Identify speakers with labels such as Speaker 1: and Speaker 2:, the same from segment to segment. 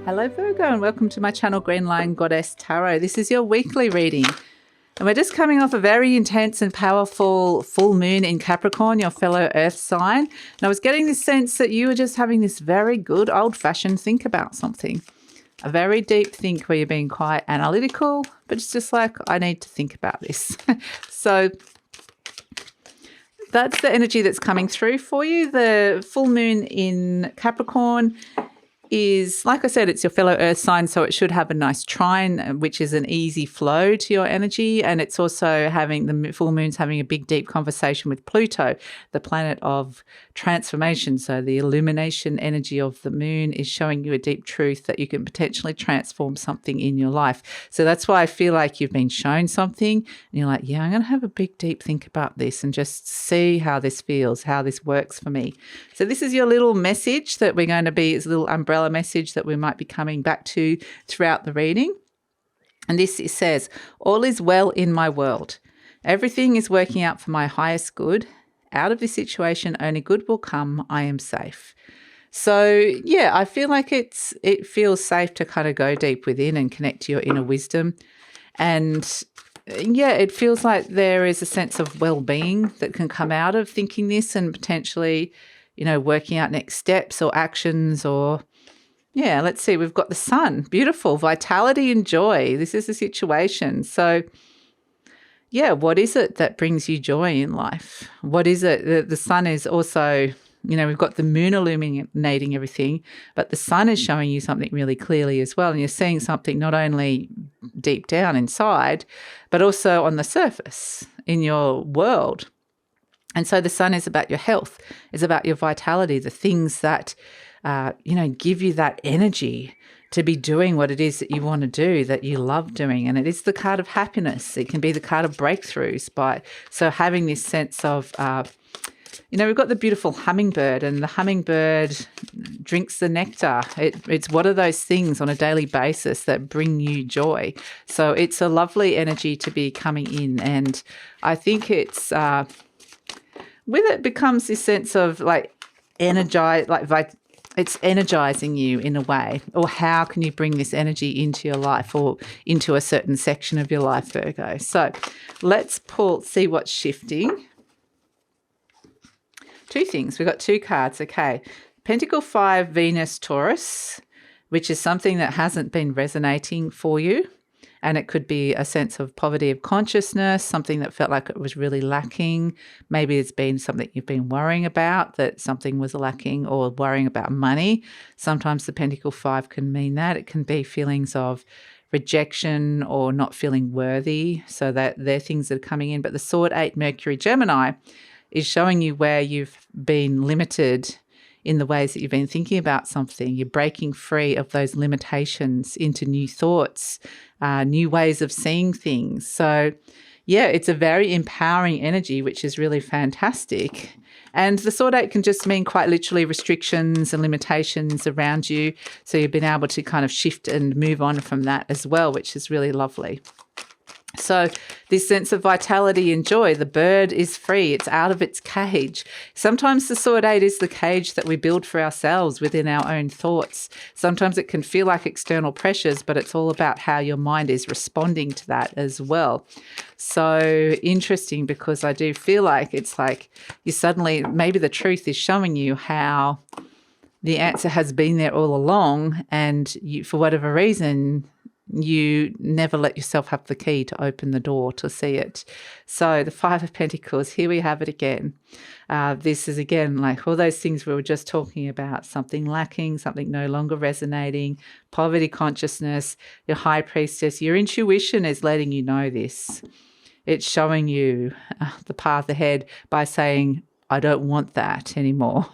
Speaker 1: Hello Virgo and welcome to my channel Green Lion Goddess Tarot. This is your weekly reading and we're just coming off a very intense and powerful full moon in Capricorn, your fellow earth sign. And I was getting this sense that you were just having this very good old-fashioned think about something. A very deep think where you're being quite analytical, but it's just like, I need to think about this. So that's the energy that's coming through for you. The full moon in Capricorn is, like I said, it's your fellow earth sign, so it should have a nice trine, which is an easy flow to your energy. And it's also having the full moon's having a big, deep conversation with Pluto, the planet of transformation. So the illumination energy of the moon is showing you a deep truth that you can potentially transform something in your life. So that's why I feel like you've been shown something and you're like, yeah, I'm going to have a big, deep think about this and just see how this feels, how this works for me. So this is your little message that we're going to be, it's a little umbrella message that we might be coming back to throughout the reading. And this says, all is well in my world. Everything is working out for my highest good. Out of this situation, only good will come. I am safe. So yeah, I feel like it feels safe to kind of go deep within and connect to your inner wisdom. And yeah, it feels like there is a sense of well-being that can come out of thinking this and potentially, you know, working out next steps or actions or, yeah, let's see. We've got the sun. Beautiful. Vitality and joy. This is the situation. So, yeah, what is it that brings you joy in life? What is it? The sun is also, you know, we've got the moon illuminating everything, but the sun is showing you something really clearly as well. And you're seeing something not only deep down inside, but also on the surface in your world. And so the sun is about your health, is about your vitality, the things that you know, give you that energy to be doing what it is that you want to do, that you love doing. And it is the card of happiness. It can be the card of breakthroughs. So having this sense of, you know, we've got the beautiful hummingbird, and the hummingbird drinks the nectar. It's what are those things on a daily basis that bring you joy? So it's a lovely energy to be coming in. And I think it's, with it becomes this sense of like energize, like it's energizing you in a way, or how can you bring this energy into your life or into a certain section of your life, Virgo? So let's see what's shifting. Two things. We've got two cards. Okay. Pentacle 5, Venus, Taurus, which is something that hasn't been resonating for you. And it could be a sense of poverty of consciousness, something that felt like it was really lacking. Maybe it's been something you've been worrying about, that something was lacking, or worrying about money. Sometimes the Pentacle 5 can mean that. It can be feelings of rejection or not feeling worthy. So that they're things that are coming in. But the Sword 8, Mercury, Gemini is showing you where you've been limited in the ways that you've been thinking about something. You're breaking free of those limitations into new thoughts, new ways of seeing things. So yeah, it's a very empowering energy, which is really fantastic. And the Sword 8 can just mean quite literally restrictions and limitations around you. So you've been able to kind of shift and move on from that as well, which is really lovely. So this sense of vitality and joy, the bird is free. It's out of its cage. Sometimes the Sword 8 is the cage that we build for ourselves within our own thoughts. Sometimes it can feel like external pressures, but it's all about how your mind is responding to that as well. So interesting, because I do feel like it's like you suddenly, maybe the truth is showing you how the answer has been there all along, and you, for whatever reason, you never let yourself have the key to open the door to see it. So the 5 of Pentacles, here we have it again. This is again like all those things we were just talking about, something lacking, something no longer resonating, poverty consciousness, your High Priestess. Your intuition is letting you know this. It's showing you the path ahead by saying, I don't want that anymore.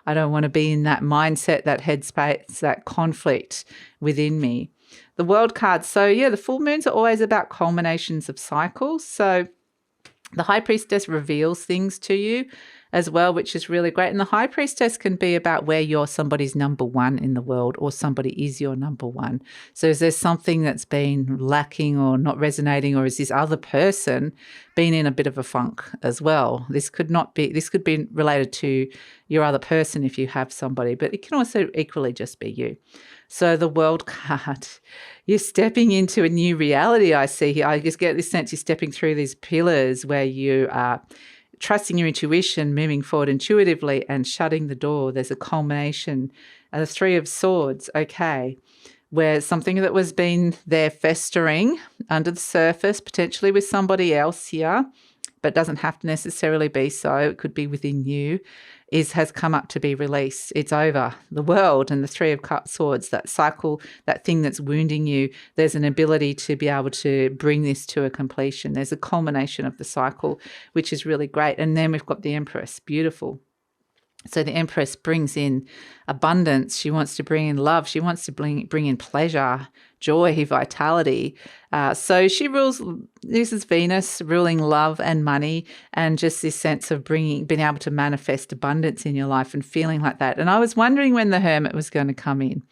Speaker 1: I don't want to be in that mindset, that headspace, that conflict within me. The World card. So yeah, the full moons are always about culminations of cycles. So the High Priestess reveals things to you as well, which is really great. And the High Priestess can be about where you're somebody's number one in the world, or somebody is your number one. So is there something that's been lacking or not resonating, or is this other person been in a bit of a funk as well? This could be related to your other person if you have somebody, but it can also equally just be you. So the World card, you're stepping into a new reality, I see here. I just get this sense you're stepping through these pillars where you are trusting your intuition, moving forward intuitively and shutting the door. There's a culmination. The Three of Swords, okay, where something that was been there festering under the surface, potentially with somebody else here, but doesn't have to necessarily be so. It could be within you, has come up to be released. It's over. The World and the Three of Swords, that cycle, that thing that's wounding you, there's an ability to be able to bring this to a completion. There's a culmination of the cycle, which is really great. And then we've got the Empress. Beautiful. So the Empress brings in abundance. She wants to bring in love. She wants to bring in pleasure, joy, vitality. So she rules, this is Venus ruling love and money, and just this sense of being able to manifest abundance in your life and feeling like that. And I was wondering when the Hermit was going to come in.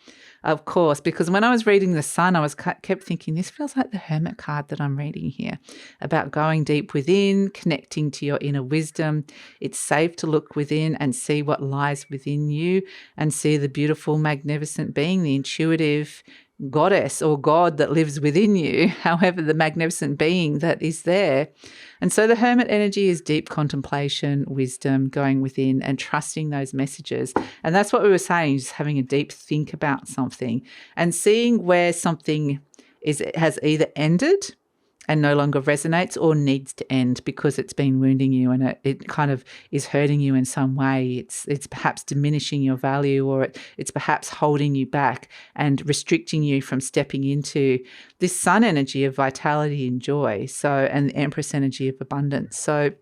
Speaker 1: Of course, because when I was reading the Sun, I was kept thinking, this feels like the Hermit card that I'm reading here, about going deep within, connecting to your inner wisdom. It's safe to look within and see what lies within you and see the beautiful, magnificent being, the intuitive goddess or God that lives within you, however, the magnificent being that is there. And so the Hermit energy is deep contemplation, wisdom, going within and trusting those messages. And that's what we were saying, just having a deep think about something and seeing where something has either ended and no longer resonates or needs to end because it's been wounding you and it kind of is hurting you in some way. It's perhaps diminishing your value, or it's perhaps holding you back and restricting you from stepping into this Sun energy of vitality and joy. So, and the Empress energy of abundance. So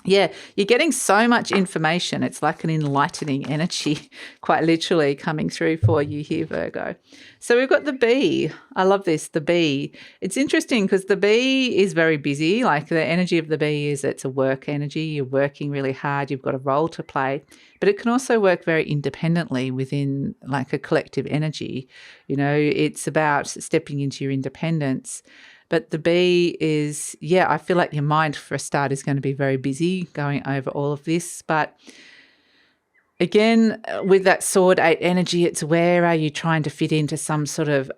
Speaker 1: yeah, you're getting so much information. It's like an enlightening energy, quite literally, coming through for you here, Virgo. So we've got the bee. I love this, the bee. It's interesting because the bee is very busy. Like the energy of the bee is it's a work energy. You're working really hard. You've got a role to play. But it can also work very independently within like a collective energy. You know, it's about stepping into your independence. But the bee is, yeah, I feel like your mind for a start is going to be very busy going over all of this. But again, with that Sword 8 energy, it's where are you trying to fit into some sort of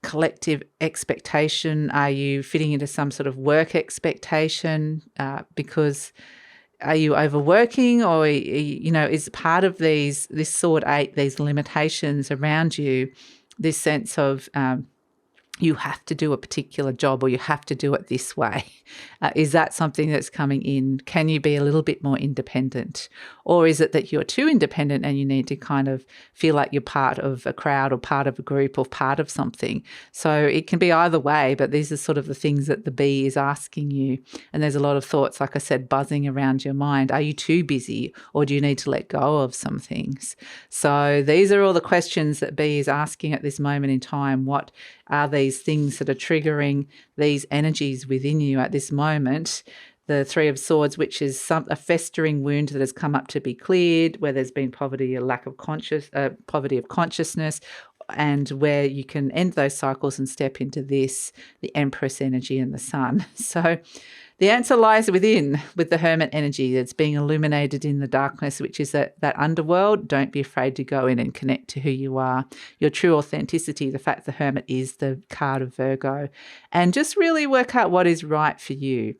Speaker 1: collective expectation? Are you fitting into some sort of work expectation? Because are you overworking, or, you know, is part of this Sword 8, these limitations around you, this sense of you have to do a particular job or you have to do it this way? Is that something that's coming in? Can you be a little bit more independent? Or is it that you're too independent and you need to kind of feel like you're part of a crowd or part of a group or part of something? So it can be either way, but these are sort of the things that the bee is asking you. And there's a lot of thoughts, like I said, buzzing around your mind. Are you too busy, or do you need to let go of some things? So these are all the questions that bee is asking at this moment in time. What are these things that are triggering these energies within you at this moment? The Three of Swords, which is a festering wound that has come up to be cleared, where there's been poverty, a lack of poverty of consciousness, and where you can end those cycles and step into this, the Empress energy and the Sun. So the answer lies within, with the Hermit energy that's being illuminated in the darkness, which is that underworld. Don't be afraid to go in and connect to who you are, your true authenticity, the fact the Hermit is the card of Virgo, and just really work out what is right for you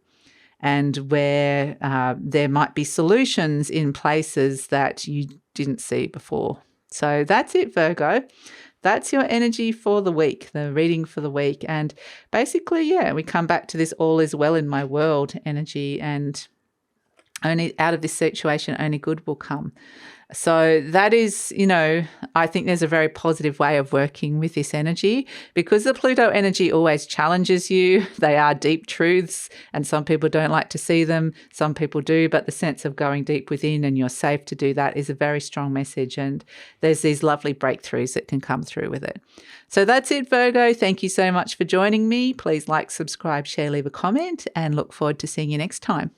Speaker 1: and where there might be solutions in places that you didn't see before. So that's it, Virgo. That's your energy for the week, the reading for the week. And basically, yeah, we come back to this all is well in my world energy, and only out of this situation, only good will come. So that is, you know, I think there's a very positive way of working with this energy, because the Pluto energy always challenges you. They are deep truths, and some people don't like to see them. Some people do, but the sense of going deep within and you're safe to do that is a very strong message. And there's these lovely breakthroughs that can come through with it. So that's it, Virgo. Thank you so much for joining me. Please like, subscribe, share, leave a comment, and look forward to seeing you next time.